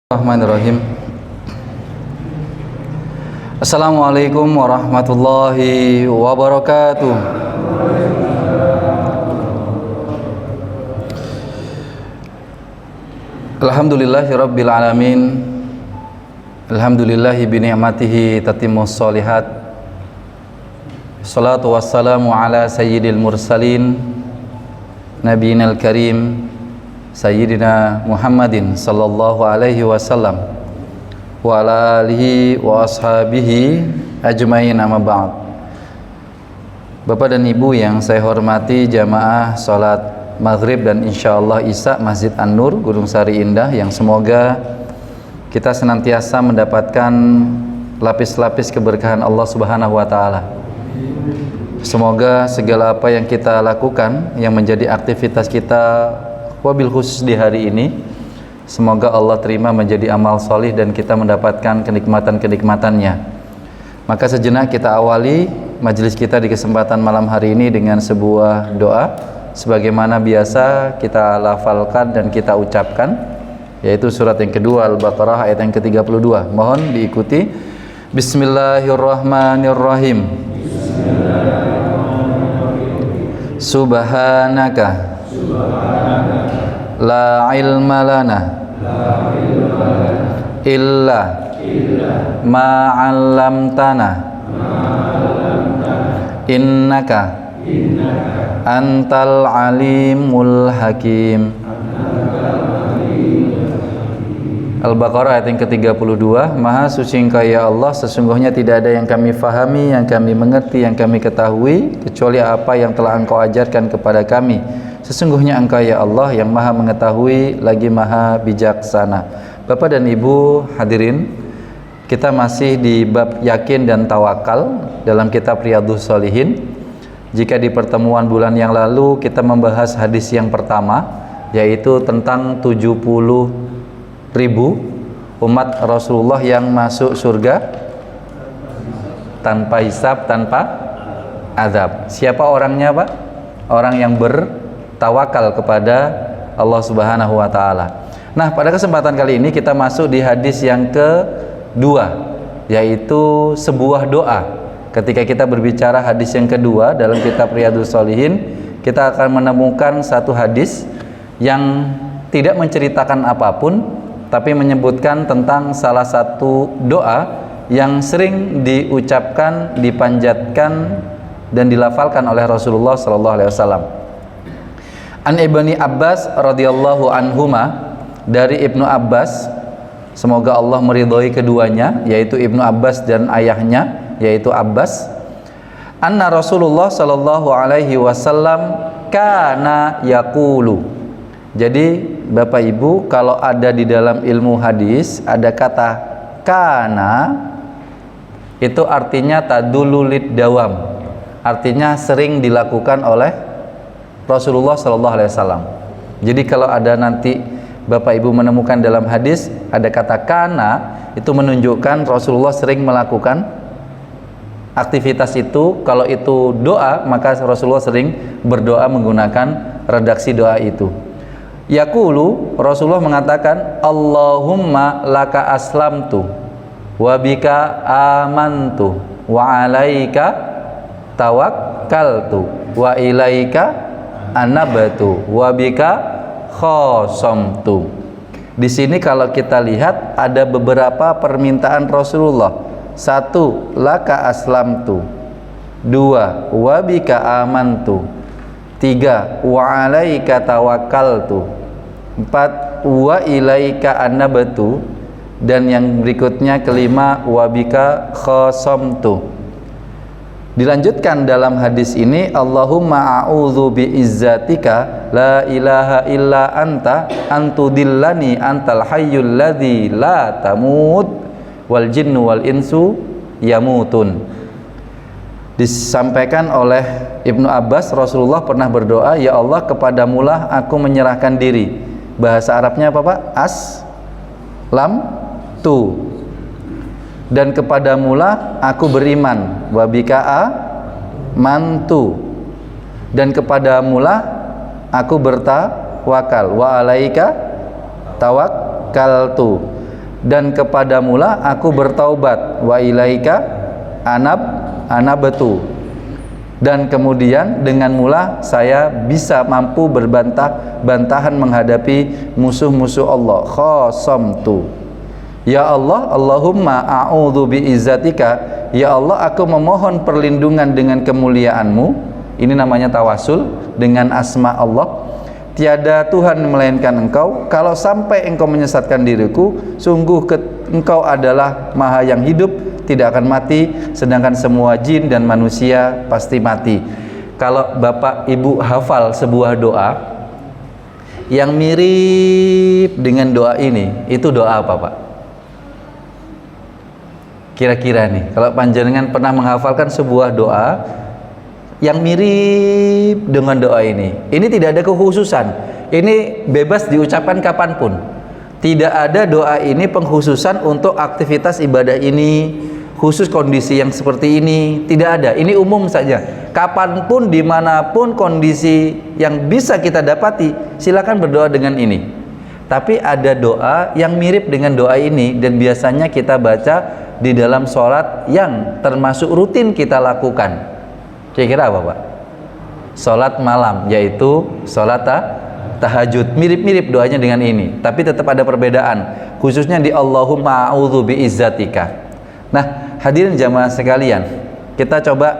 Bismillahirrahmanirrahim. Assalamualaikum warahmatullahi wabarakatuh. Alhamdulillahi rabbil alamin. Alhamdulillahi bi ni'matihi tatimmus sholihat. Salatu wassalamu ala sayyidil mursalin nabiyinal karim Sayyidina Muhammadin sallallahu alaihi wasallam wa ala alihi wa ashabihi ajmain, amma ba'd. Bapak dan Ibu yang saya hormati, jamaah salat maghrib dan insyaallah isya Masjid An-Nur Gunung Sari Indah, yang semoga kita senantiasa mendapatkan lapis-lapis keberkahan Allah Subhanahu wa taala. Semoga segala apa yang kita lakukan yang menjadi aktivitas kita, wabil khusus di hari ini, semoga Allah terima menjadi amal solih dan kita mendapatkan kenikmatan-kenikmatannya. Maka sejenak kita awali majelis kita di kesempatan malam hari ini dengan sebuah doa sebagaimana biasa kita lafalkan dan kita ucapkan, yaitu surat yang kedua Al-Baqarah ayat yang ke-32. Mohon diikuti. Bismillahirrahmanirrahim. Subhanaka la ilma lana illa ma 'allamtana innaka antal alimul hakim. Al-Baqarah ayat yang ke-32. Maha suci Engkau ya Allah, sesungguhnya tidak ada yang kami fahami, yang kami mengerti, yang kami ketahui kecuali apa yang telah Engkau ajarkan kepada kami. Sesungguhnya Engkau ya Allah yang maha mengetahui lagi maha bijaksana. Bapak dan Ibu hadirin, kita masih di bab yakin dan tawakal dalam kitab Riyadhus Shalihin. Jika di pertemuan bulan yang lalu kita membahas hadis yang pertama, yaitu tentang 70.000 umat Rasulullah yang masuk surga tanpa hisab, tanpa azab. Siapa orangnya, Pak? Orang yang bertawakal kepada Allah Subhanahu wa taala. Nah, pada kesempatan kali ini kita masuk di hadis yang kedua, yaitu sebuah doa. Ketika kita berbicara hadis yang kedua dalam kitab Riyadhus Shalihin, kita akan menemukan satu hadis yang tidak menceritakan apapun, tapi menyebutkan tentang salah satu doa yang sering diucapkan, dipanjatkan dan dilafalkan oleh Rasulullah sallallahu alaihi wasallam. An Ibni Abbas radhiyallahu anhuma, dari Ibnu Abbas, semoga Allah meridhai keduanya, yaitu Ibnu Abbas dan ayahnya yaitu Abbas, anna Rasulullah sallallahu alaihi wasallam kana yaqulu. Jadi Bapak Ibu, kalau ada di dalam ilmu hadis ada kata kana, itu artinya tadululid dawam, artinya sering dilakukan oleh Rasulullah sallallahu alaihi wasallam. Jadi kalau ada nanti Bapak Ibu menemukan dalam hadis ada kata kana, itu menunjukkan Rasulullah sering melakukan aktivitas itu. Kalau itu doa, maka Rasulullah sering berdoa menggunakan redaksi doa itu. Yaqulu, Rasulullah mengatakan, Allahumma laka aslamtu wa bika amantu wa alaika tawakkaltu wa ilaika anabtu wa bika khosamtu. Di sini kalau kita lihat ada beberapa permintaan Rasulullah. 1, laka aslamtu. 2, wa bika amantu. 3, wa alaika tawakkaltu. 4, wa ilaika anabtu. Dan yang berikutnya kelima, wa bika khosamtu. Dilanjutkan dalam hadis ini, Allahumma a'udzu biizzatika la ilaha illa anta antudillani antal hayyul ladzi la tamut wal jinnu wal insu yamutun. Disampaikan oleh Ibnu Abbas, Rasulullah pernah berdoa, ya Allah, kepadamulah aku menyerahkan diri. Bahasa Arabnya apa, Pak? Lam tu. Dan kepadamulah aku beriman, wabika'a mantu. Dan kepadamulah aku bertawakal, wa alaika tawakkaltu. dan kepadamulah aku bertaubat, wa ilaika anabtu, dan kemudian dengan mula saya bisa mampu bantahan menghadapi musuh-musuh Allah. Khasamtu, ya Allah, Allahumma a'udzu biizzatika, ya Allah aku memohon perlindungan dengan kemuliaan-Mu. Ini namanya tawasul dengan asma Allah. Tiada Tuhan melainkan Engkau. Kalau sampai Engkau menyesatkan diriku, sungguh Engkau adalah Maha yang hidup, tidak akan mati, sedangkan semua jin dan manusia pasti mati. Kalau Bapak Ibu hafal sebuah doa yang mirip dengan doa ini, itu doa apa, Pak? Kira-kira nih, kalau panjenengan pernah menghafalkan sebuah doa yang mirip dengan doa ini tidak ada kekhususan, ini bebas diucapkan kapanpun. Tidak ada doa ini pengkhususan untuk aktivitas ibadah ini, khusus kondisi yang seperti ini, tidak ada. Ini umum saja, kapanpun, dimanapun kondisi yang bisa kita dapati, silakan berdoa dengan ini. Tapi ada doa yang mirip dengan doa ini dan biasanya kita baca di dalam sholat yang termasuk rutin kita lakukan. Kira-kira apa, Pak? Sholat malam, yaitu sholat tahajud. Mirip-mirip doanya dengan ini, tapi tetap ada perbedaan, khususnya di Allahumma a'udzu biizzatika. Nah, hadirin jamaah sekalian, kita coba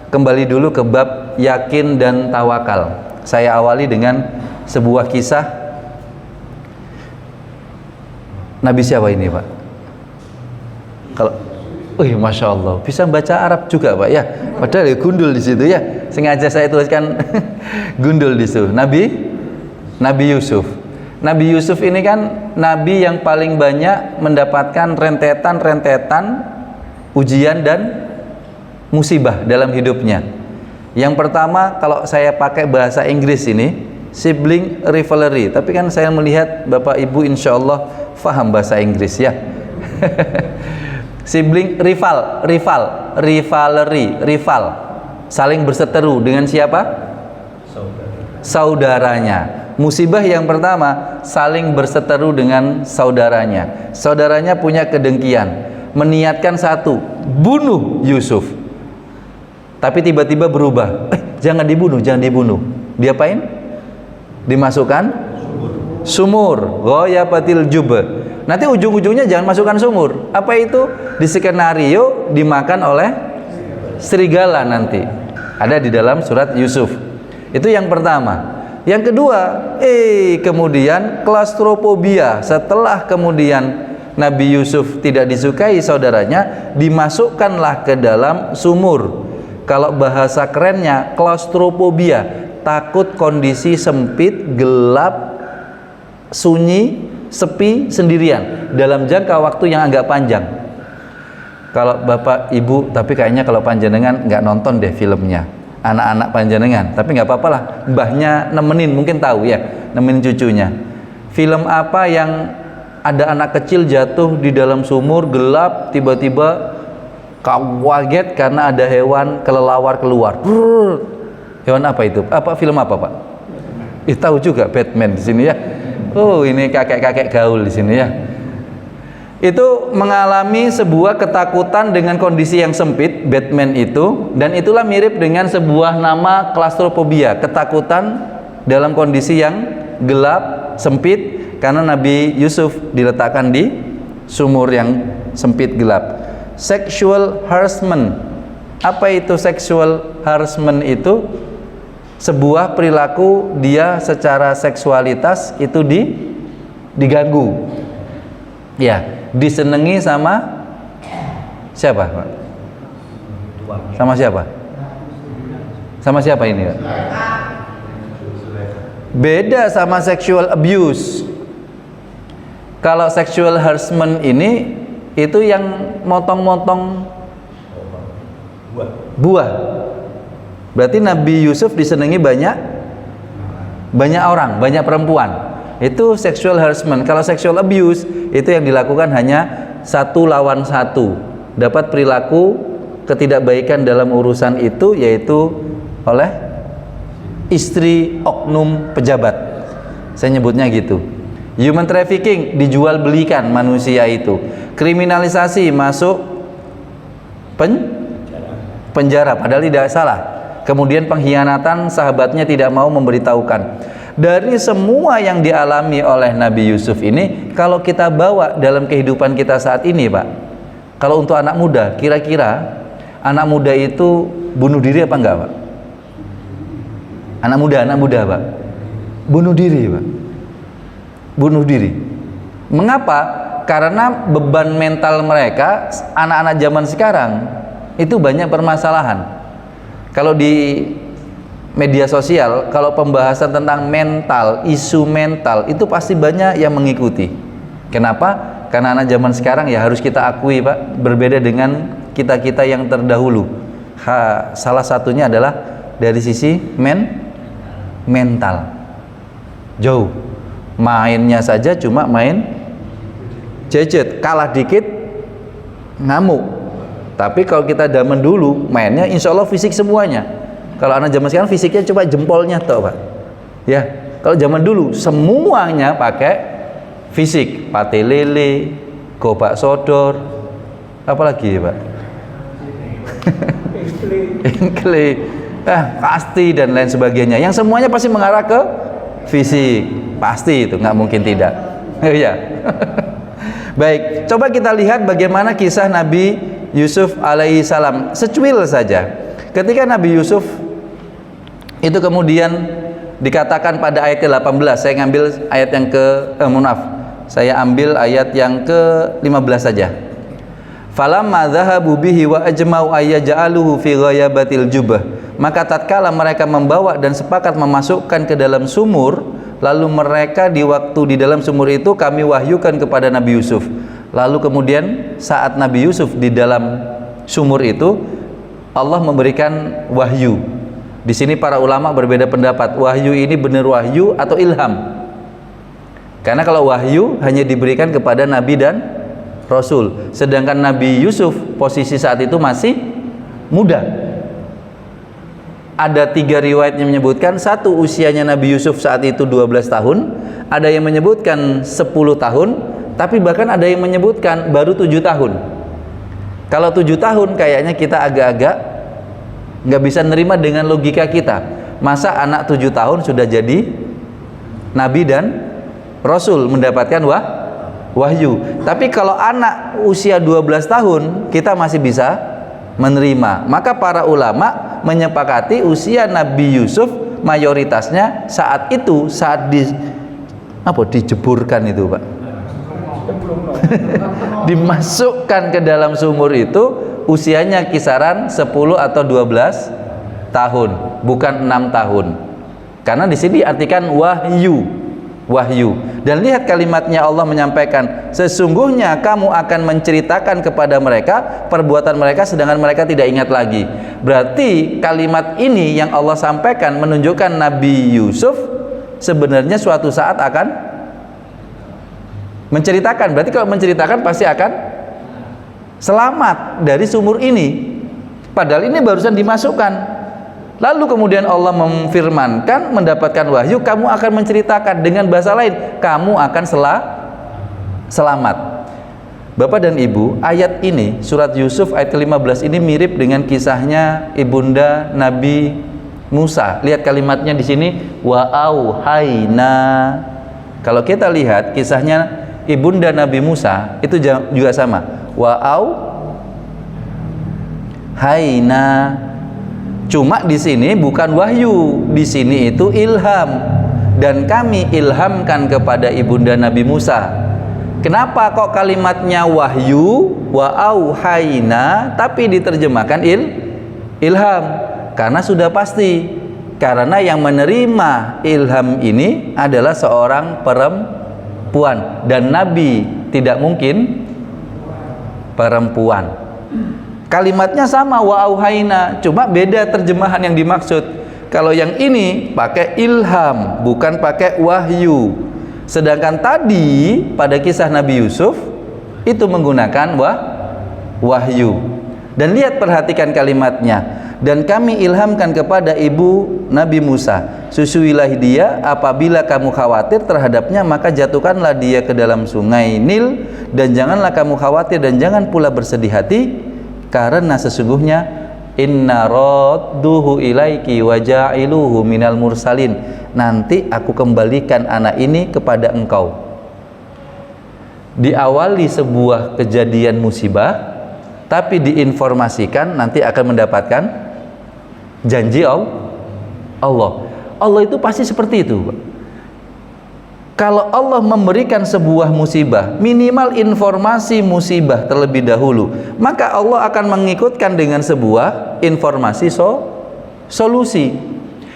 kembali dulu ke bab yakin dan tawakal. Saya awali dengan sebuah kisah. Nabi siapa ini, Pak? Kalau Masya Allah, bisa baca Arab juga, Pak ya. Padahal ya gundul di situ ya. Sengaja saya tuliskan gundul di situ. Nabi Yusuf. Nabi Yusuf ini kan nabi yang paling banyak mendapatkan rentetan ujian dan musibah dalam hidupnya. Yang pertama, kalau saya pakai bahasa Inggris ini, sibling rivalry. Tapi kan saya melihat Bapak Ibu insya Allah faham bahasa Inggris ya. Sibling rivalry, saling berseteru dengan siapa? Saudaranya. Musibah yang pertama, saling berseteru dengan saudaranya. Saudaranya punya kedengkian, meniatkan satu, bunuh Yusuf. Tapi tiba-tiba berubah, jangan dibunuh. Diapain? Dimasukkan sumur, ghayabatil jub. Nanti ujung-ujungnya jangan masukkan sumur. Apa itu? Di skenario dimakan oleh serigala nanti. Ada di dalam surat Yusuf. Itu yang pertama. Yang kedua, kemudian klaustrofobia. Setelah kemudian Nabi Yusuf tidak disukai saudaranya, dimasukkanlah ke dalam sumur. Kalau bahasa kerennya klaustrofobia, takut kondisi sempit, gelap, sunyi, sepi, sendirian dalam jangka waktu yang agak panjang. Kalau Bapak Ibu, tapi kayaknya kalau panjenengan nggak nonton deh filmnya, anak-anak panjenengan, tapi nggak apa-apa lah, mbahnya nemenin, mungkin tahu ya, nemenin cucunya. Film apa yang ada anak kecil jatuh di dalam sumur gelap, tiba-tiba kaget karena ada hewan kelelawar keluar. Hewan apa itu? Apa film apa, Pak? Tahu juga, Batman di sini ya. Ini kakek-kakek gaul di sini ya. Itu mengalami sebuah ketakutan dengan kondisi yang sempit, Batman itu, dan itulah mirip dengan sebuah nama klaustrofobia, ketakutan dalam kondisi yang gelap, sempit, karena Nabi Yusuf diletakkan di sumur yang sempit gelap. Sexual harassment. Apa itu sexual harassment itu? Sebuah perilaku dia secara seksualitas itu diganggu, ya, disenangi sama siapa, Pak? Sama siapa? Sama siapa ini, Pak? Beda sama sexual abuse. Kalau sexual harassment ini itu yang motong-motong buah. Berarti Nabi Yusuf disenangi banyak orang, banyak perempuan. Itu sexual harassment. Kalau sexual abuse itu yang dilakukan hanya satu lawan satu. Dapat perilaku ketidakbaikan dalam urusan itu, yaitu oleh istri oknum pejabat. Saya nyebutnya gitu. Human trafficking, dijual belikan manusia itu. Kriminalisasi, masuk penjara padahal tidak salah. Kemudian pengkhianatan, sahabatnya tidak mau memberitahukan. Dari semua yang dialami oleh Nabi Yusuf ini, kalau kita bawa dalam kehidupan kita saat ini, Pak, kalau untuk anak muda, kira-kira anak muda itu bunuh diri apa enggak, Pak? Anak muda, Pak, bunuh diri, Pak. Bunuh diri. Mengapa? Karena beban mental mereka, anak-anak zaman sekarang itu banyak permasalahan. Kalau di media sosial, kalau pembahasan tentang mental, isu mental, itu pasti banyak yang mengikuti. Kenapa? Karena anak zaman sekarang, ya harus kita akui, Pak, berbeda dengan kita-kita yang terdahulu. Salah satunya adalah dari sisi mental. Jauh. Mainnya saja cuma main gadget, kalah dikit ngamuk. Tapi kalau kita zaman dulu mainnya insya Allah fisik semuanya. Kalau anak zaman sekarang fisiknya cuma jempolnya toh, Pak. Ya, kalau zaman dulu semuanya pakai fisik, pate lele, gobak sodor, apalagi ya, Pak? Engkle, pasti dan lain sebagainya. Yang semuanya pasti mengarah ke fisik. Pasti itu, nggak mungkin tidak. Ya. Baik, coba kita lihat bagaimana kisah Nabi Yusuf alaihissalam. Secuil saja. Ketika Nabi Yusuf itu kemudian dikatakan pada ayat ke-18, saya ngambil ayat yang saya ambil ayat yang ke-15 saja. Falamma dhahabu bihi wa ajma'u ayyaj'aluhu fi ghayabatil jubbah. Maka tatkala mereka membawa dan sepakat memasukkan ke dalam sumur, lalu mereka di waktu di dalam sumur itu kami wahyukan kepada Nabi Yusuf. Lalu kemudian saat Nabi Yusuf di dalam sumur itu, Allah memberikan wahyu. Di sini para ulama berbeda pendapat, wahyu ini benar wahyu atau ilham. Karena kalau wahyu hanya diberikan kepada Nabi dan Rasul, sedangkan Nabi Yusuf posisi saat itu masih muda. Ada 3 riwayat yang menyebutkan, satu usianya Nabi Yusuf saat itu 12 tahun, ada yang menyebutkan 10 tahun, tapi bahkan ada yang menyebutkan baru 7 tahun. Kalau 7 tahun kayaknya kita agak-agak nggak bisa nerima dengan logika kita. Masa anak 7 tahun sudah jadi Nabi dan Rasul, mendapatkan wahyu. Tapi kalau anak usia 12 tahun kita masih bisa menerima. Maka para ulama menyepakati usia Nabi Yusuf mayoritasnya saat itu, saat dijeburkan itu, Pak, dimasukkan ke dalam sumur itu, usianya kisaran 10 atau 12 tahun, bukan 6 tahun. Karena di sini diartikan wahyu. Dan lihat kalimatnya, Allah menyampaikan, sesungguhnya kamu akan menceritakan kepada mereka perbuatan mereka sedangkan mereka tidak ingat lagi. Berarti kalimat ini yang Allah sampaikan menunjukkan Nabi Yusuf sebenarnya suatu saat akan menceritakan. Berarti kalau menceritakan pasti akan selamat dari sumur ini. Padahal ini barusan dimasukkan. Lalu kemudian Allah memfirmankan, mendapatkan wahyu, kamu akan menceritakan. Dengan bahasa lain, kamu akan selamat. Bapak dan Ibu, ayat ini, surat Yusuf ayat ke-15 ini mirip dengan kisahnya ibunda Nabi Musa. Lihat kalimatnya di sini, wa auhayna. Kalau kita lihat kisahnya ibunda Nabi Musa, itu juga sama. Wa auhayna. Cuma di sini bukan wahyu, di sini itu ilham. Dan kami ilhamkan kepada ibunda Nabi Musa. Kenapa kok kalimatnya wahyu, wa auhayna, tapi diterjemahkan ilham? Karena sudah pasti. Karena yang menerima ilham ini adalah seorang perempuan, dan Nabi tidak mungkin perempuan. Kalimatnya sama, wa auhayna, cuma beda terjemahan yang dimaksud. Kalau yang ini pakai ilham, bukan pakai wahyu. Sedangkan tadi pada kisah Nabi Yusuf itu menggunakan wahyu. Dan lihat, perhatikan kalimatnya. dan kami ilhamkan kepada ibu Nabi Musa, susuilah dia, apabila kamu khawatir terhadapnya maka jatuhkanlah dia ke dalam sungai Nil, dan janganlah kamu khawatir dan jangan pula bersedih hati, karena sesungguhnya inna radduhu ilaiki wa ja'iluhu minal mursalin, nanti aku kembalikan anak ini kepada engkau. Diawali sebuah kejadian musibah, tapi diinformasikan nanti akan mendapatkan janji Allah. Allah itu pasti seperti itu. Kalau Allah memberikan sebuah musibah, minimal informasi musibah terlebih dahulu, maka Allah akan mengikutkan dengan sebuah informasi solusi.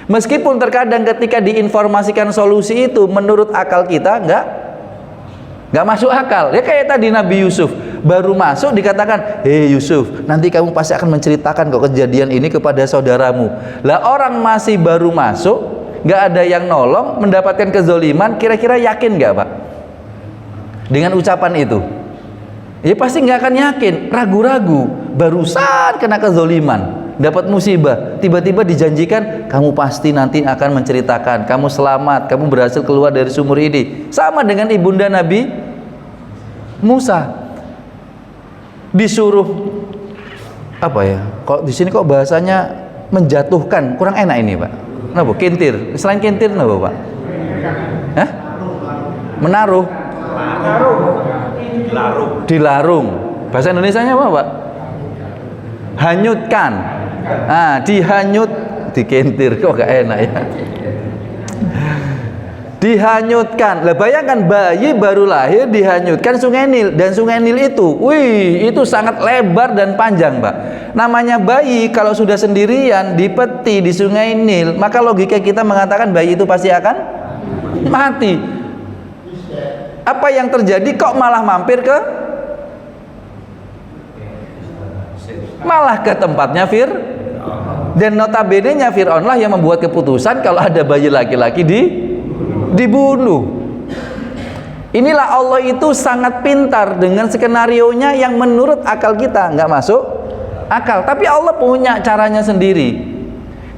Meskipun terkadang ketika diinformasikan solusi itu menurut akal kita nggak masuk akal. Ya kayak tadi Nabi Yusuf baru masuk dikatakan, hei Yusuf, nanti kamu pasti akan menceritakan kok kejadian ini kepada saudaramu. Lah orang masih baru masuk, nggak ada yang nolong, mendapatkan kezoliman, kira-kira yakin nggak Pak dengan ucapan itu? Ya pasti nggak akan yakin, ragu-ragu. Barusan kena kezoliman, dapat musibah, tiba-tiba dijanjikan kamu pasti nanti akan menceritakan, kamu selamat, kamu berhasil keluar dari sumur ini. Sama dengan ibunda Nabi Musa, disuruh apa ya? Kok di sini kok bahasanya menjatuhkan, kurang enak ini Pak. Kenapa? Kintir. Selain kintir kenapa Pak? Hah? Menaruh. Dilarung. Bahasa Indonesianya apa Pak? Hanyutkan. Dihanyut, dikintir, kok gak enak ya. Dihanyutkan. Lah bayangkan bayi baru lahir dihanyutkan Sungai Nil, dan Sungai Nil itu, itu sangat lebar dan panjang, Pak. Namanya bayi kalau sudah sendirian di peti di Sungai Nil, maka logika kita mengatakan bayi itu pasti akan mati. Apa yang terjadi kok malah mampir malah ke tempatnya dan notabene-nya Fir'aun lah yang membuat keputusan kalau ada bayi laki-laki dibunuh. Inilah Allah itu sangat pintar dengan skenarionya yang menurut akal kita nggak masuk akal, tapi Allah punya caranya sendiri.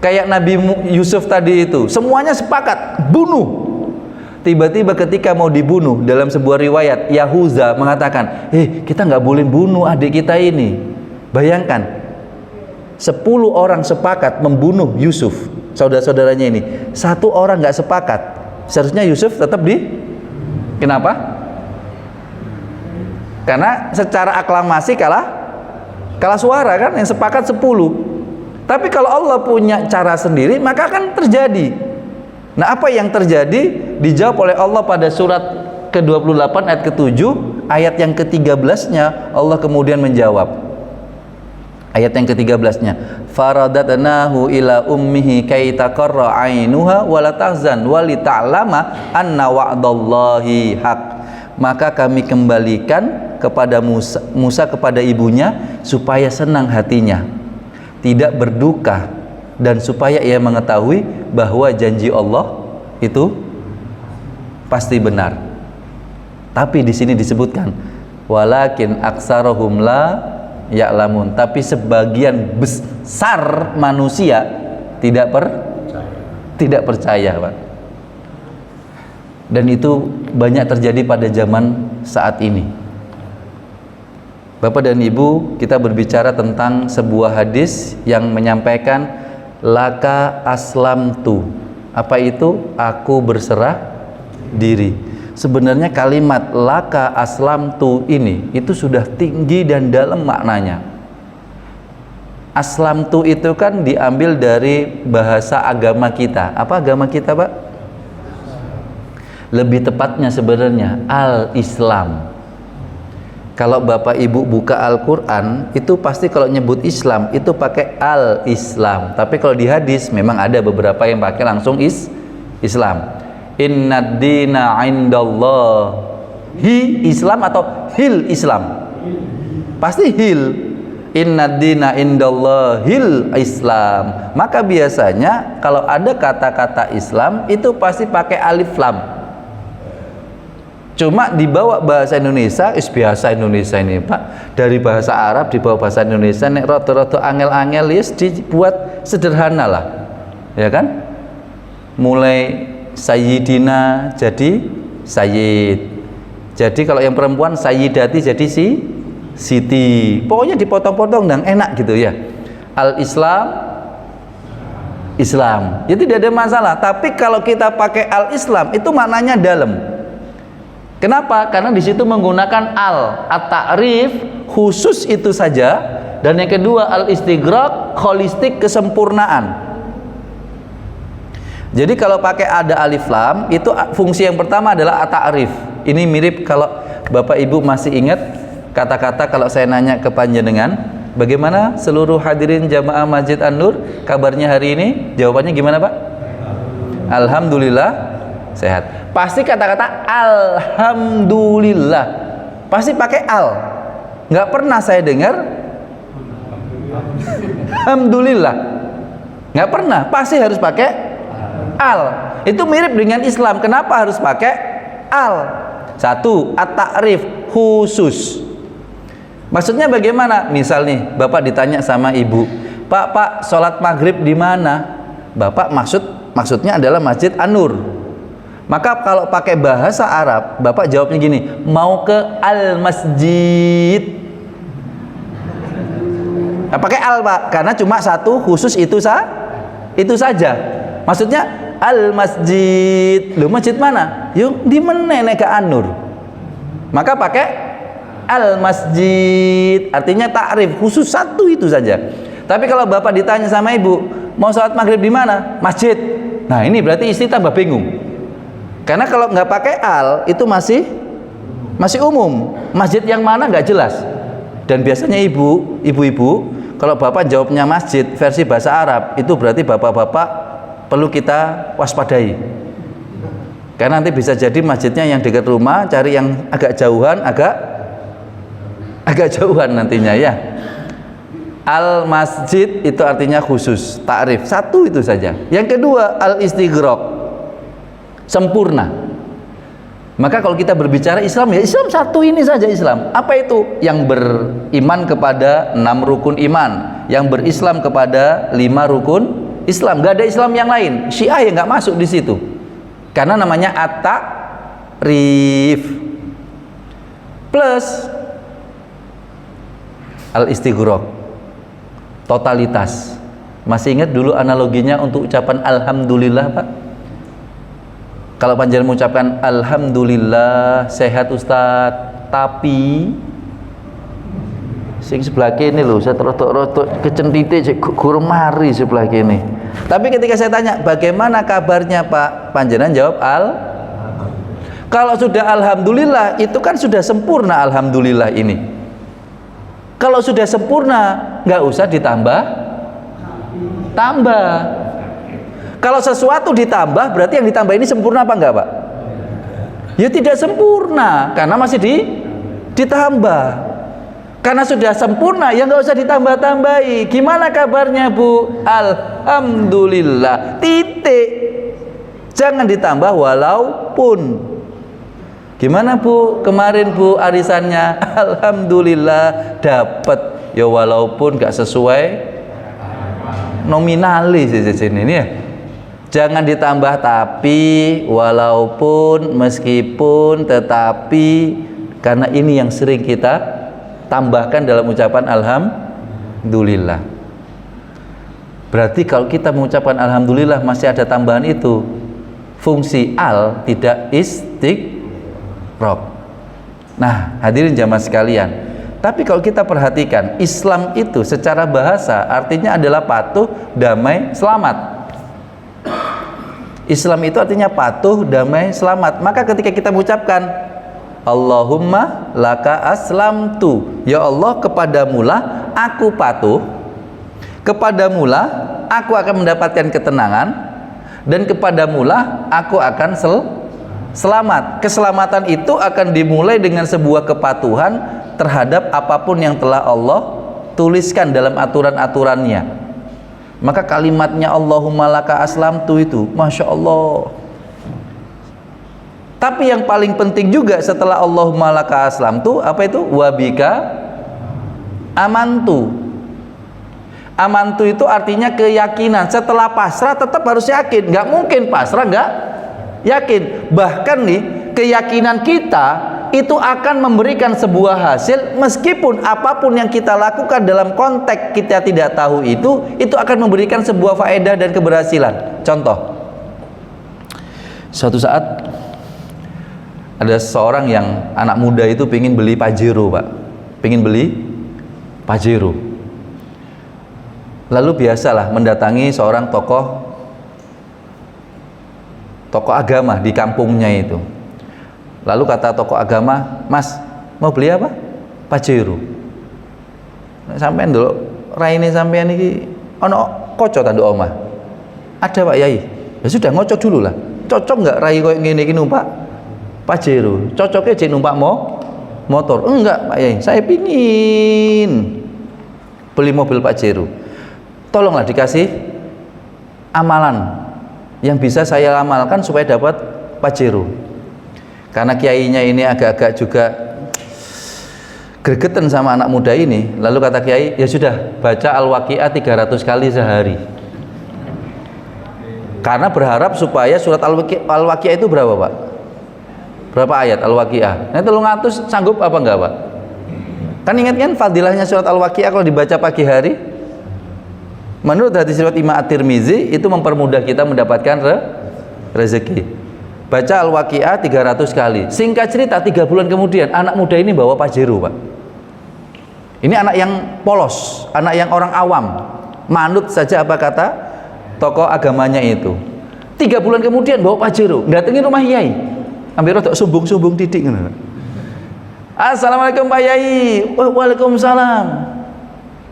Kayak Nabi Yusuf tadi itu, semuanya sepakat bunuh. Tiba-tiba ketika mau dibunuh, dalam sebuah riwayat Yahuza mengatakan, kita nggak boleh bunuh adik kita ini. Bayangkan, 10 orang sepakat membunuh Yusuf, saudara-saudaranya ini. 1 orang nggak sepakat. Seharusnya Yusuf tetap kenapa? Karena secara aklamasi kalah suara kan, yang sepakat 10. Tapi kalau Allah punya cara sendiri, maka akan terjadi. Nah, apa yang terjadi? Dijawab oleh Allah pada surat ke-28 ayat ke-7, ayat yang ke-13-nya Allah kemudian menjawab. Ayat yang ke-13-nya, faradatnahu ila ummihi kay taqarra 'ainuha wa la tahzan wa li ta'lama anna wa'dallahi haq. Maka kami kembalikan kepada Musa kepada ibunya supaya senang hatinya, tidak berduka, dan supaya ia mengetahui bahwa janji Allah itu pasti benar. Tapi di sini disebutkan walakin aksarohum la ya'lamun, tapi sebagian besar manusia tidak percaya, Pak. Dan itu banyak terjadi pada zaman saat ini. Bapak dan Ibu, kita berbicara tentang sebuah hadis yang menyampaikan laka aslamtu. Apa itu? Aku berserah diri. Sebenarnya kalimat laka aslamtu ini itu sudah tinggi dan dalam maknanya. Aslamtu itu kan diambil dari bahasa agama kita. Apa agama kita, Pak? Lebih tepatnya sebenarnya al-Islam. Kalau Bapak Ibu buka Al-Quran, itu pasti kalau nyebut Islam itu pakai al-Islam. Tapi kalau di hadis memang ada beberapa yang pakai langsung Islam. Innad dina indallahi Islam atau hil Islam? Pasti hil. Innad dina indallahil Islam. Maka biasanya kalau ada kata-kata Islam itu pasti pakai alif lam. Cuma dibawa bahasa Indonesia, biasa Indonesia ini Pak, dari bahasa Arab dibawa bahasa Indonesia, nek roto-roto angel-angel dibuat sederhana lah, ya kan? Mulai Sayyidina jadi Sayyid, jadi kalau yang perempuan Sayyidati jadi Siti, pokoknya dipotong-potong dan enak gitu ya. Al-Islam Islam, ya tidak ada masalah. Tapi kalau kita pakai al-Islam itu maknanya dalam. Kenapa? Karena di situ menggunakan at-ta'rif khusus itu saja, dan yang kedua al-istighraq holistik kesempurnaan. Jadi kalau pakai ada alif lam itu fungsi yang pertama adalah at-ta'rif. Ini mirip kalau Bapak Ibu masih ingat kata-kata kalau saya nanya ke panjenengan, bagaimana seluruh hadirin jamaah Masjid An-Nur kabarnya hari ini? Jawabannya gimana Pak? Alhamdulillah sehat. Pasti kata-kata alhamdulillah, pasti pakai al. Nggak pernah saya dengar alhamdulillah, nggak pernah. Pasti harus pakai al. Itu mirip dengan Islam. Kenapa harus pakai al? Satu, at-ta'rif khusus. Maksudnya bagaimana? Misal nih, Bapak ditanya sama ibu, Pak, sholat maghrib di mana? Bapak maksudnya adalah Masjid An-Nur. Maka kalau pakai bahasa Arab, Bapak jawabnya gini, mau ke al-masjid. Nah, pakai al Pak, karena cuma satu khusus itu saja. Maksudnya al-masjid. Loh, masjid mana? Yuk di mana ke An-Nur. Maka pakai al-masjid, artinya takrif khusus satu itu saja. Tapi kalau Bapak ditanya sama ibu, mau sholat maghrib di mana? Masjid. Nah ini berarti istri tambah bingung. Karena kalau nggak pakai al itu masih umum. Masjid yang mana nggak jelas. Dan biasanya ibu-ibu kalau Bapak jawabnya masjid versi bahasa Arab, itu berarti bapak-bapak perlu kita waspadai. Karena nanti bisa jadi masjidnya yang dekat rumah, cari yang agak jauhan nantinya ya. Al masjid itu artinya khusus, ta'rif satu itu saja. Yang kedua al istighraq, sempurna. Maka kalau kita berbicara Islam, ya Islam satu ini saja Islam. Apa itu? Yang beriman kepada 6 rukun iman, yang berislam kepada 5 rukun Islam. Gak ada Islam yang lain. Syiah yang nggak masuk di situ. Karena namanya at-ta'rif plus al-istighraq, totalitas. Masih ingat dulu analoginya untuk ucapan alhamdulillah Pak? Kalau panjenengan mengucapkan alhamdulillah sehat Ustadz, tapi sing sebelah kini loh, saya rotok-rotok kecentitik kurang mari sebelah kini. Tapi ketika saya tanya bagaimana kabarnya Pak, panjenengan jawab kalau sudah alhamdulillah itu kan sudah sempurna. Alhamdulillah ini kalau sudah sempurna nggak usah tambah. Kalau sesuatu ditambah berarti yang ditambah ini sempurna apa enggak Pak? Ya tidak sempurna, karena masih ditambah. Karena sudah sempurna ya nggak usah ditambah-tambahi. Gimana kabarnya Bu? Alhamdulillah, titik. Jangan ditambah walaupun. Gimana Bu? Kemarin Bu arisannya alhamdulillah dapat, ya walaupun nggak sesuai nominalis di sini nih ya. Jangan ditambah tapi, walaupun, meskipun, tetapi, karena ini yang sering kita tambahkan dalam ucapan alhamdulillah. Berarti kalau kita mengucapkan alhamdulillah masih ada tambahan itu, fungsi al tidak istighraq. Nah, hadirin jamaah sekalian, tapi kalau kita perhatikan, Islam itu secara bahasa artinya adalah patuh, damai, selamat. Islam itu artinya patuh, damai, selamat. Maka ketika kita mengucapkan Allahumma laka aslamtu, ya Allah kepadamulah aku patuh, kepadamulah aku akan mendapatkan ketenangan, dan kepadamulah aku akan selamat. Keselamatan itu akan dimulai dengan sebuah kepatuhan terhadap apapun yang telah Allah tuliskan dalam aturan-aturannya. Maka kalimatnya Allahumma laka aslamtu itu, Masya Allah, Tapi yang paling penting juga setelah Allahumma laka aslamtu, apa itu? Wabika amantu. Amantu itu artinya keyakinan. Setelah pasrah tetap harus yakin. Nggak mungkin pasrah nggak yakin. Bahkan nih, keyakinan kita itu akan memberikan sebuah hasil, meskipun apapun yang kita lakukan dalam konteks kita tidak tahu itu akan memberikan sebuah faedah dan keberhasilan. Contoh, suatu saat ada seorang yang anak muda itu pengen beli Pajero, Pak. Pengen beli Pajero. Lalu biasalah mendatangi seorang tokoh agama di kampungnya itu. Lalu kata tokoh agama, "Mas, mau beli apa?" "Pajero." Sampean dulu raine sampean iki ana kaca ta nduk omah? "Ada, Pak Yai." Ya sudah, ngocok dulu lah. Cocok nggak rai koyo ngene iki numpak Pajero? Cocoknya jadi numpak motor? Enggak, Pak Yai, saya pingin beli mobil Pajero. Tolonglah dikasih amalan yang bisa saya amalkan supaya dapat Pajero. Karena kiainya ini agak-agak juga gregetan sama anak muda ini. Lalu kata kiai, ya sudah, baca Al-Waqiah 300 kali sehari. Karena berharap supaya surat Al-Waqiah itu berapa, Pak? Berapa ayat Al-Waqiah? Nah, 300 sanggup apa enggak, Pak? Kan ingat kan fadilahnya surat Al-Waqiah kalau dibaca pagi hari? Menurut hadis riwayat Imam At-Tirmizi, itu mempermudah kita mendapatkan rezeki. Baca Al-Waqiah 300 kali. Singkat cerita, 3 bulan kemudian anak muda ini bawa Pajero, Pak. Ini anak yang polos, anak yang orang awam, manut saja apa kata tokoh agamanya itu. 3 bulan kemudian bawa Pajero, datengin rumah Yai. Ambil rotok sumbung-sumbung titik. "Assalamualaikum Pak Yai." "Waalaikumsalam."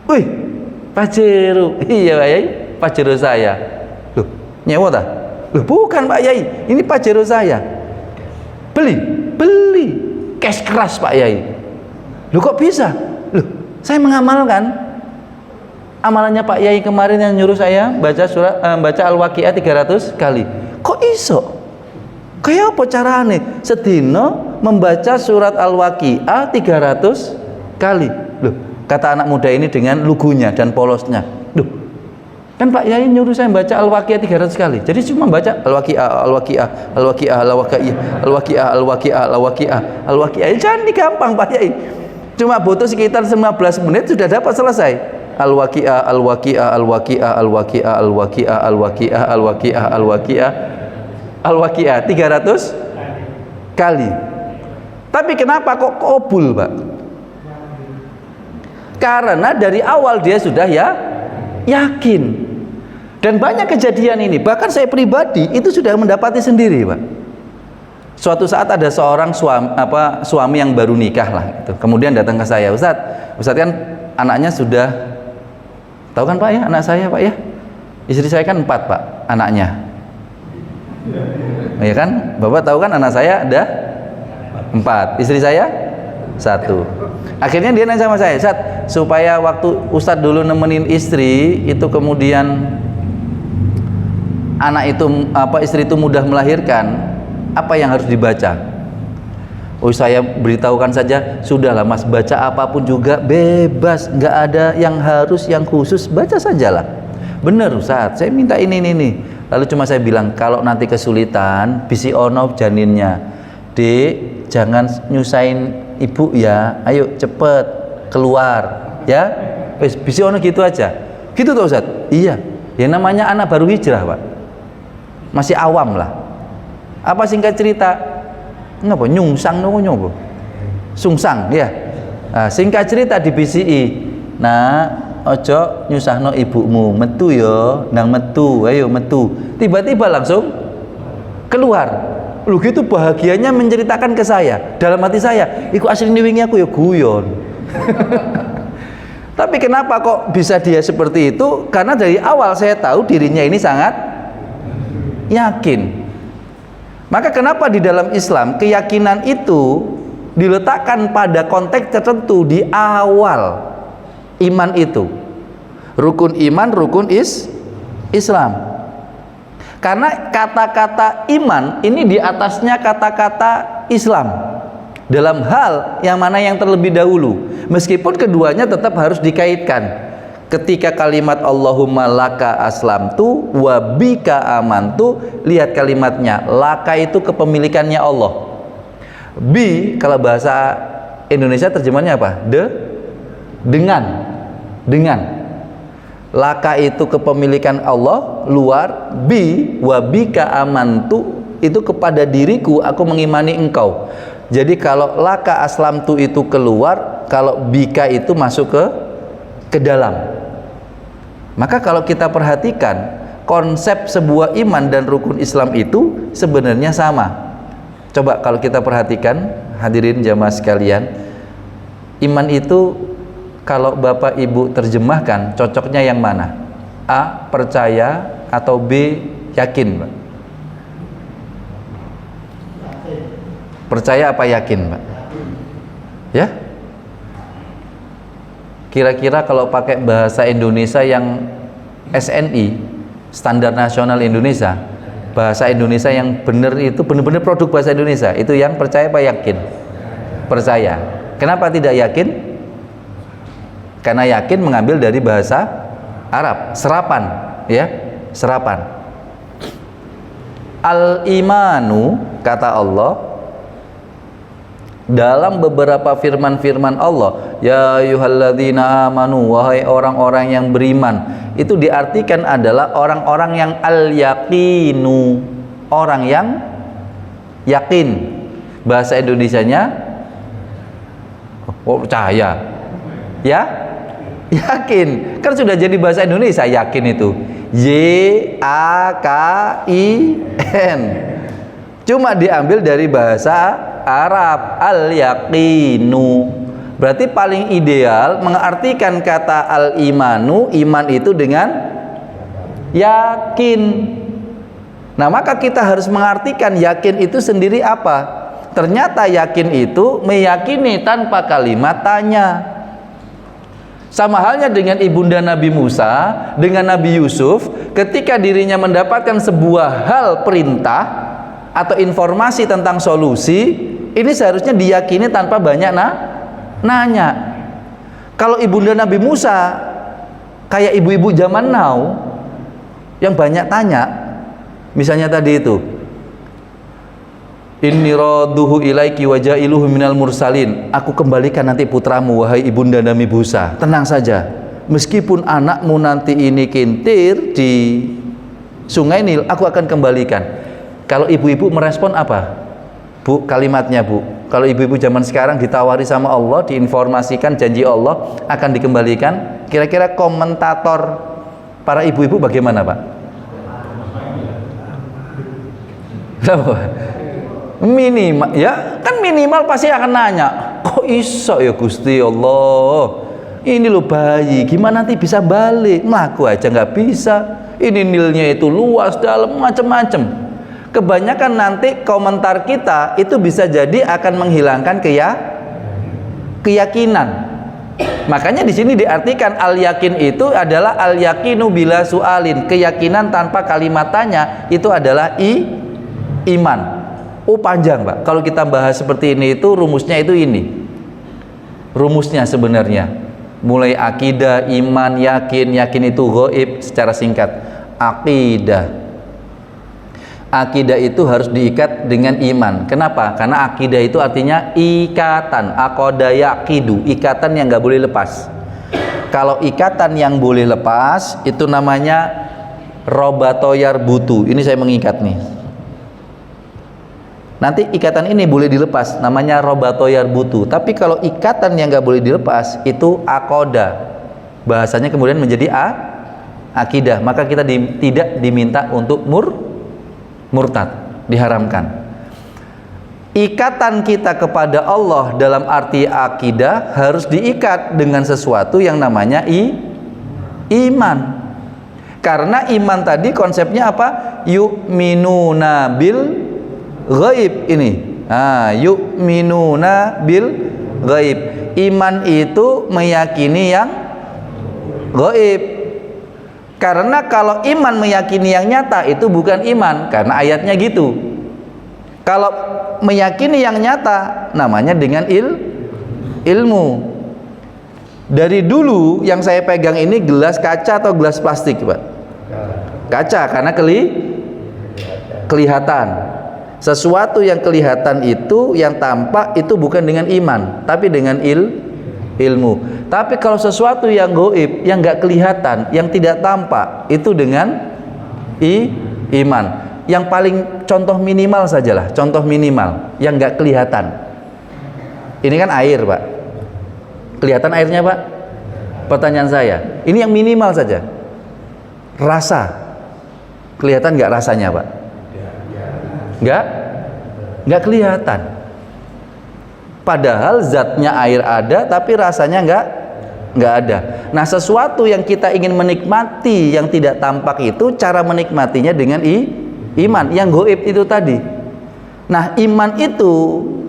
"Wih, Pajero." "Iya Pak Yai, Pajero saya." "Loh, nyewa tak?" "Loh, bukan Pak Yai, ini Pajero saya." Beli cash keras Pak Yai." "Loh, kok bisa?" "Loh, saya mengamalkan amalannya Pak Yai kemarin yang nyuruh saya baca Al-Waqiah 300 kali." "Kok iso? Kayak apa carane?" "Sedino membaca surat Al-Waqiah 300 kali." Loh, kata anak muda ini dengan lugunya dan polosnya. "Duh, kan Pak Yai nyuruh saya baca Al-Waqiah 300 kali. Jadi cuma baca Al-Waqiah, Al-Waqiah, Al-Waqiah, Al-Waqiah, Al-Waqiah, Al-Waqiah, Al-Waqiah, Al-Waqiah." Jadi gampang Pak Yai. Cuma butuh sekitar 15 menit sudah dapat selesai. Al-Waqiah, Al-Waqiah, Al-Waqiah, Al-Waqiah, Al-Waqiah, Al-Waqiah, Al-Waqiah, Al-Waqiah, Al-Waqiah 300 kali. Tapi kenapa kok kabul, Pak? Karena dari awal dia sudah yakin. Dan banyak kejadian ini, bahkan saya pribadi itu sudah mendapati sendiri, Pak. Suatu saat ada seorang suami yang baru nikah lah gitu. Kemudian datang ke saya, Ustadz kan anaknya sudah, tahu kan Pak ya, anak saya Pak ya, istri saya kan 4 Pak anaknya, ya kan, Bapak tahu kan anak saya ada 4, istri saya 1. Akhirnya dia nanya sama saya, Ustadz, supaya waktu Ustadz dulu nemenin istri itu kemudian anak itu istri itu mudah melahirkan, apa yang harus dibaca? Oh, saya beritahukan saja, sudahlah Mas, baca apapun juga bebas, nggak ada yang harus, yang khusus, baca sajalah. Bener Ustadz, saya minta ini. Lalu cuma saya bilang, kalau nanti kesulitan, bisi ono janinnya, Dek, jangan nyusahin ibu ya, ayo cepet keluar ya, bisi ono gitu aja. Gitu tuh Ustadz? Iya, yang namanya anak baru hijrah Pak, masih awam lah. Apa singkat cerita? Ngapa nyungsang nyoba? Sungsang ya. Nah, singkat cerita di BCI. Nah, ojo nyusahno ibumu, metu yo, nang metu, ayo metu. Tiba-tiba langsung keluar. Lu gitu bahagianya menceritakan ke saya. Dalam hati saya, iku asli wingi aku ya guyon. Tapi kenapa kok bisa dia seperti itu? Karena dari awal saya tahu dirinya ini sangat yakin. Maka kenapa di dalam Islam keyakinan itu diletakkan pada konteks tertentu di awal iman itu. Rukun iman, rukun Islam. Karena kata-kata iman ini di atasnya kata-kata Islam dalam hal yang mana yang terlebih dahulu, meskipun keduanya tetap harus dikaitkan. Ketika kalimat Allahumma laka aslamtu wa bika amantu, lihat kalimatnya, laka itu kepemilikannya Allah, bi kalau bahasa Indonesia terjemahnya apa? Dengan laka itu kepemilikan Allah luar, bi wa bika amantu itu kepada diriku aku mengimani engkau. Jadi kalau laka aslamtu itu keluar, kalau bika itu masuk ke dalam. Maka kalau kita perhatikan konsep sebuah iman dan rukun Islam itu sebenarnya sama. Coba kalau kita perhatikan, hadirin jamaah sekalian, iman itu kalau Bapak Ibu terjemahkan cocoknya yang mana? A. Percaya atau B. Yakin, Pak? Percaya apa yakin, Pak? Ya? Kira-kira kalau pakai bahasa Indonesia yang SNI, Standar Nasional Indonesia, bahasa Indonesia yang benar itu benar-benar produk bahasa Indonesia, itu yang percaya apa yakin? Percaya. Kenapa tidak yakin? Karena yakin mengambil dari bahasa Arab, serapan, ya, serapan. Al-imanu, kata Allah dalam beberapa firman-firman Allah, ya ayyuhalladzina amanu, wahai orang-orang yang beriman, itu diartikan adalah orang-orang yang al-yaqinu, orang yang yakin. Bahasa Indonesianya percaya, ya, yakin, kan sudah jadi bahasa Indonesia yakin itu, Y-A-K-I-N, cuma diambil dari bahasa Arab, al-yaqinu. Berarti paling ideal mengartikan kata al-imanu, iman itu dengan yakin. Nah, maka kita harus mengartikan yakin itu sendiri apa? Ternyata yakin itu meyakini tanpa kalimat tanya. Sama halnya dengan ibunda Nabi Musa, dengan Nabi Yusuf, ketika dirinya mendapatkan sebuah hal perintah atau informasi tentang solusi, ini seharusnya diyakini tanpa banyak nanya. Kalau ibunda Nabi Musa kayak ibu-ibu zaman now yang banyak tanya, misalnya tadi itu, inni raduhu ilaiki wa jailuhu minal mursalin, aku kembalikan nanti putramu wahai ibunda Nabi Musa, tenang saja, meskipun anakmu nanti ini kintir di Sungai Nil, aku akan kembalikan. Kalau ibu-ibu merespon apa, Bu, kalimatnya, Bu? Kalau ibu-ibu zaman sekarang ditawari sama Allah, diinformasikan janji Allah akan dikembalikan, kira-kira komentator para ibu-ibu bagaimana, Pak? Minimal, ya kan minimal pasti akan nanya, kok iso ya Gusti Allah, ini lo bayi gimana nanti bisa balik, melaku aja nggak bisa, ini Nilnya itu luas dalam macam-macam. Kebanyakan nanti komentar kita itu bisa jadi akan menghilangkan keyakinan. Makanya di sini diartikan al-yakin itu adalah al-yakinu bila su'alin, keyakinan tanpa kalimat tanya, itu adalah iman. Oh, panjang, Pak. Kalau kita bahas seperti ini itu rumusnya itu ini. Rumusnya sebenarnya mulai akidah, iman, yakin itu ghaib secara singkat. Akidah itu harus diikat dengan iman. Kenapa? Karena akidah itu artinya ikatan, aqada yaqidu, ikatan yang nggak boleh lepas. Kalau ikatan yang boleh lepas itu namanya robatoyar butu. Ini saya mengikat nih. Nanti ikatan ini boleh dilepas, namanya robatoyar butu. Tapi kalau ikatan yang nggak boleh dilepas itu aqada, bahasanya kemudian menjadi akidah. Maka kita tidak diminta untuk murtad, diharamkan. Ikatan kita kepada Allah dalam arti akidah harus diikat dengan sesuatu yang namanya iman. Karena iman tadi konsepnya apa? Yu'minuna bil ghaib ini. Yu'minuna bil ghaib. Iman itu meyakini yang ghaib. Karena kalau iman meyakini yang nyata itu bukan iman, karena ayatnya gitu. Kalau meyakini yang nyata namanya dengan ilmu. Dari dulu yang saya pegang ini gelas kaca atau gelas plastik, Pak? Kaca, karena kelihatan. Sesuatu yang kelihatan itu, yang tampak itu bukan dengan iman, tapi dengan ilmu. Tapi kalau sesuatu yang gaib, yang nggak kelihatan, yang tidak tampak, itu dengan iman. Yang paling contoh minimal sajalah, contoh minimal yang nggak kelihatan. Ini kan air, Pak. Kelihatan airnya, Pak? Pertanyaan saya, ini yang minimal saja. Rasa, kelihatan nggak rasanya, Pak? Nggak kelihatan. Padahal zatnya air ada, tapi rasanya nggak ada. Nah, sesuatu yang kita ingin menikmati yang tidak tampak itu, cara menikmatinya dengan iman yang gaib itu tadi. Nah, iman itu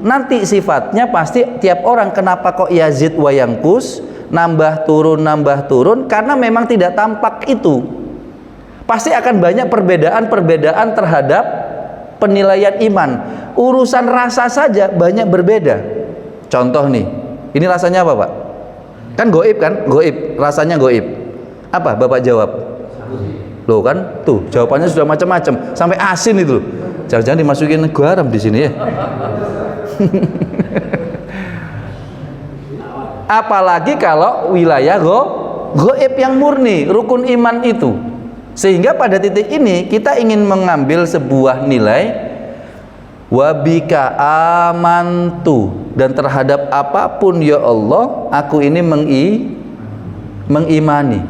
nanti sifatnya pasti tiap orang, kenapa kok yazid wa yanqus, nambah turun, karena memang tidak tampak itu. Pasti akan banyak perbedaan terhadap penilaian iman. Urusan rasa saja banyak berbeda. Contoh nih, ini rasanya apa, Pak? Kan gaib kan? Gaib, rasanya gaib. Apa Bapak jawab? Loh kan, tuh jawabannya sudah macam-macam, sampai asin itu. Jangan-jangan dimasukin garam di sini ya. Apalagi kalau wilayah gaib yang murni, rukun iman itu. Sehingga pada titik ini kita ingin mengambil sebuah nilai wabika amantu, dan terhadap apapun ya Allah aku ini mengimani.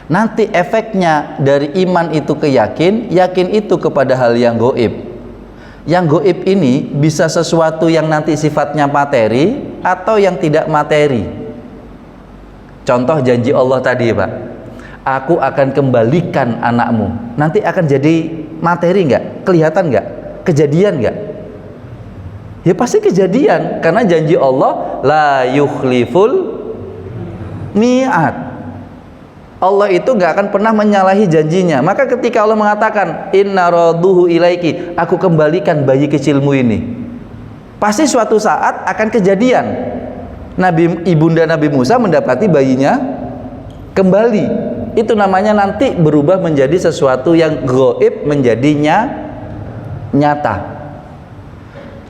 Nanti efeknya dari iman itu ke yakin itu kepada hal yang gaib. Yang gaib ini bisa sesuatu yang nanti sifatnya materi atau yang tidak materi. Contoh janji Allah tadi, Pak, aku akan kembalikan anakmu. Nanti akan jadi materi nggak? Kelihatan nggak? Kejadian nggak? Ya pasti kejadian, karena janji Allah la yukhliful mi'ad. Allah itu nggak akan pernah menyalahi janjinya. Maka ketika Allah mengatakan inna raduhu ilaiki, aku kembalikan bayi kecilmu ini, pasti suatu saat akan kejadian. Ibunda Nabi Musa mendapati bayinya kembali. Itu namanya nanti berubah menjadi sesuatu yang gaib menjadinya nyata.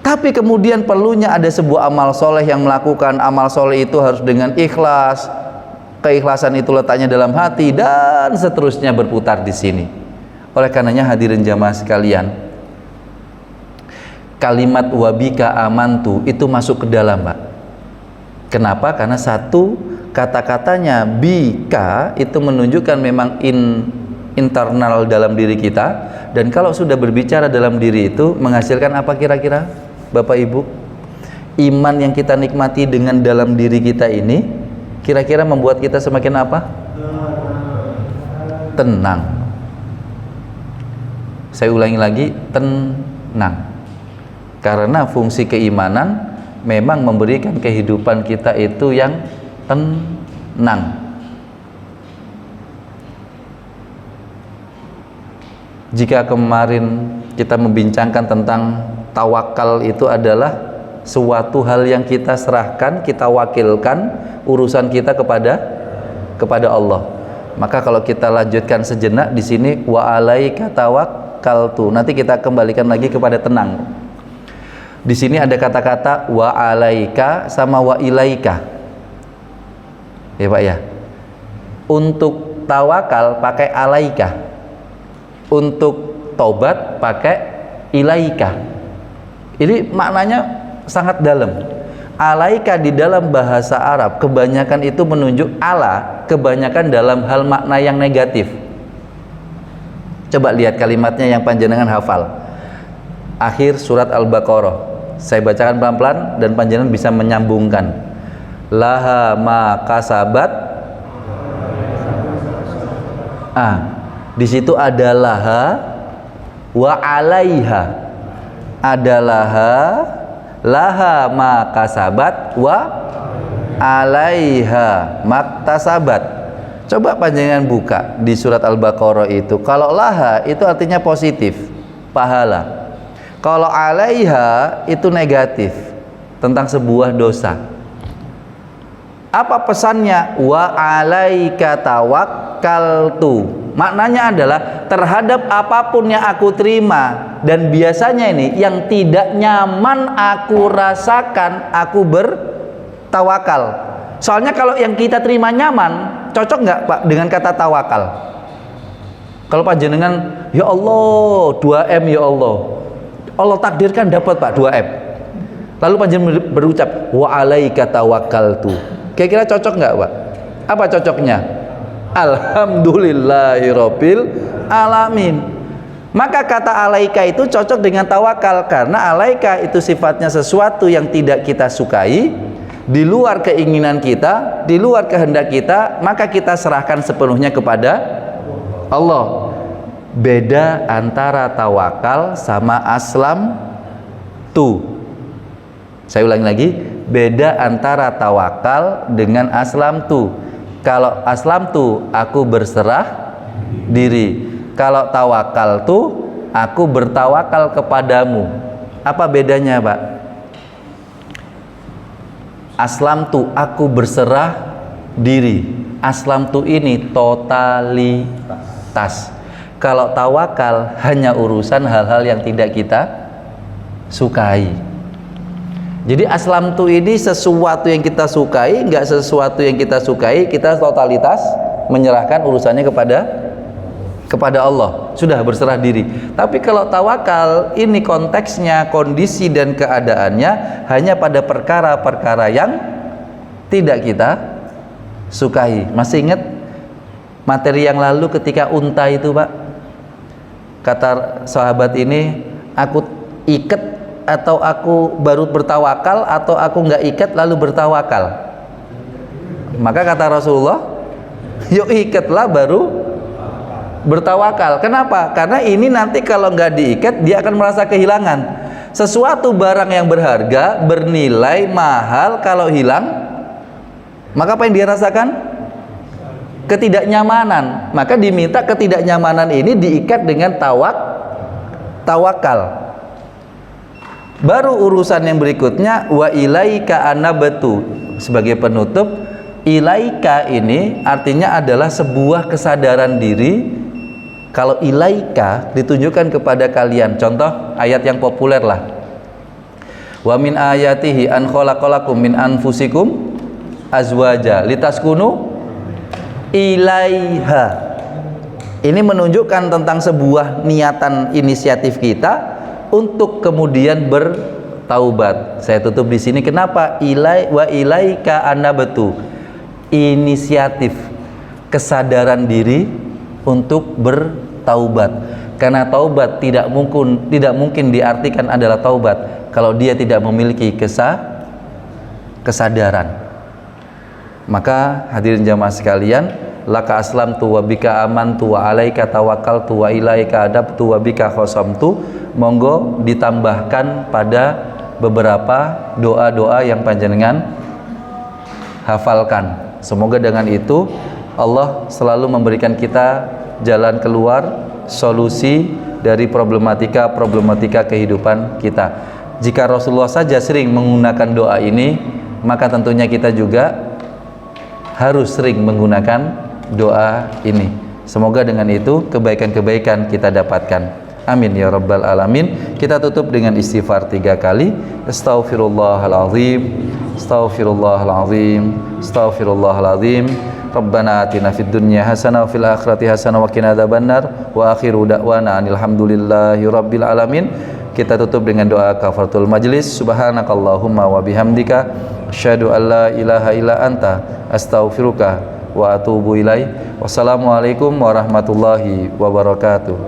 Tapi kemudian perlunya ada sebuah amal soleh yang melakukan amal soleh itu harus dengan ikhlas. Keikhlasan itu letaknya dalam hati, dan seterusnya berputar di sini. Oleh karenanya hadirin jamaah sekalian, kalimat wabika amantu itu masuk ke dalam, Pak. Kenapa? Karena satu, kata-katanya bika itu menunjukkan memang internal dalam diri kita, dan kalau sudah berbicara dalam diri itu menghasilkan apa kira-kira, Bapak Ibu? Iman yang kita nikmati dengan dalam diri kita ini kira-kira membuat kita semakin apa? Tenang. Saya ulangi lagi, tenang. Karena fungsi keimanan memang memberikan kehidupan kita itu yang tenang. Jika kemarin kita membincangkan tentang tawakal, itu adalah suatu hal yang kita serahkan, kita wakilkan urusan kita kepada Allah. Maka kalau kita lanjutkan sejenak di sini, wa alaika tawakkaltu, nanti kita kembalikan lagi kepada tenang. Di sini ada kata-kata wa alaika sama wa ilaika. Ya Pak ya. Untuk tawakal pakai alaika. Untuk taubat pakai ilaika. Ini maknanya sangat dalam. Alaika di dalam bahasa Arab kebanyakan itu menunjuk ala, kebanyakan dalam hal makna yang negatif. Coba lihat kalimatnya yang panjenengan hafal. Akhir surat Al-Baqarah. Saya bacakan pelan-pelan dan panjenengan bisa menyambungkan. Laha ma kasabat. Di situ ada laha wa alaiha. Ada laha ma kasabat wa alaiha maktasabat. Coba panjenengan buka di surat Al-Baqarah itu. Kalau laha itu artinya positif, pahala. Kalau alaiha itu negatif, tentang sebuah dosa. Apa pesannya? Wa alaika tawakkaltu. Maknanya adalah terhadap apapun yang aku terima, dan biasanya ini yang tidak nyaman aku rasakan, aku bertawakal. Soalnya kalau yang kita terima nyaman, cocok nggak Pak dengan kata tawakal? Kalau panjenengan, ya Allah 2M, ya Allah takdirkan dapat Pak 2M, lalu panjenengan berucap wa alaika tawakkaltu, kira-kira cocok nggak Pak? Apa cocoknya? Alhamdulillahirabbil alamin. Maka kata alaika itu cocok dengan tawakal, karena alaika itu sifatnya sesuatu yang tidak kita sukai, di luar keinginan kita, di luar kehendak kita, maka kita serahkan sepenuhnya kepada Allah. Beda antara tawakal sama aslam tu. Saya ulangi lagi, beda antara tawakal dengan aslam tu. Kalau aslam tu, aku berserah diri. Kalau tawakal tu, aku bertawakal kepadamu. Apa bedanya Pak? Aslam tu, aku berserah diri. Aslam tu ini totalitas. Kalau tawakal hanya urusan hal-hal yang tidak kita sukai. Jadi aslam tu ini sesuatu yang kita sukai, enggak sesuatu yang kita sukai, kita totalitas menyerahkan urusannya kepada Allah, sudah berserah diri. Tapi kalau tawakal ini konteksnya, kondisi dan keadaannya hanya pada perkara-perkara yang tidak kita sukai. Masih ingat materi yang lalu ketika unta itu Pak? Kata sahabat ini, aku ikat atau aku baru bertawakal, atau aku nggak ikat lalu bertawakal? Maka kata Rasulullah, yuk ikatlah baru bertawakal. Kenapa? Karena ini nanti kalau nggak diikat dia akan merasa kehilangan. Sesuatu barang yang berharga, bernilai, mahal, kalau hilang, maka apa yang dia rasakan? Ketidaknyamanan. Maka diminta ketidaknyamanan ini diikat dengan tawakal. Baru urusan yang berikutnya, wa ilaika anabtu. Sebagai penutup, ilaika ini artinya adalah sebuah kesadaran diri. Kalau ilaika ditunjukkan kepada kalian, contoh ayat yang populer lah, wa min ayatihi an khalaqalakum min anfusikum azwaja litaskunu ilaiha. Ini menunjukkan tentang sebuah niatan inisiatif kita untuk kemudian bertaubat. Saya tutup di sini. Kenapa? Wa ilaika anabtu. Inisiatif, kesadaran diri untuk bertaubat. Karena taubat tidak mungkin diartikan adalah taubat kalau dia tidak memiliki kesadaran. Maka hadirin jamaah sekalian, laka aslamtu wa bika amantu wa alaika tawakkaltu wa ilaika adabtu wa bika khosamtu. Monggo ditambahkan pada beberapa doa-doa yang panjenengan hafalkan. Semoga dengan itu Allah selalu memberikan kita jalan keluar, solusi dari problematika kehidupan kita. Jika Rasulullah saja sering menggunakan doa ini, maka tentunya kita juga harus sering menggunakan doa ini. Semoga dengan itu kebaikan-kebaikan kita dapatkan. Amin ya rabbal alamin. Kita tutup dengan istighfar 3 kali. Astaghfirullahalazim, astaghfirullahalazim, astaghfirullahalazim. Rabbana atina fid dunya hasanah wa fil akhirati hasanah wa qina adzabannar. Wa akhiru da'wana alhamdulillahi rabbil alamin. Kita tutup dengan doa kafaratul majlis. Subhanakallahumma wa bihamdika asyhadu an la ilaha illa anta astaghfiruka wa atubu ilaik. Wassalamualaikum warahmatullahi wabarakatuh.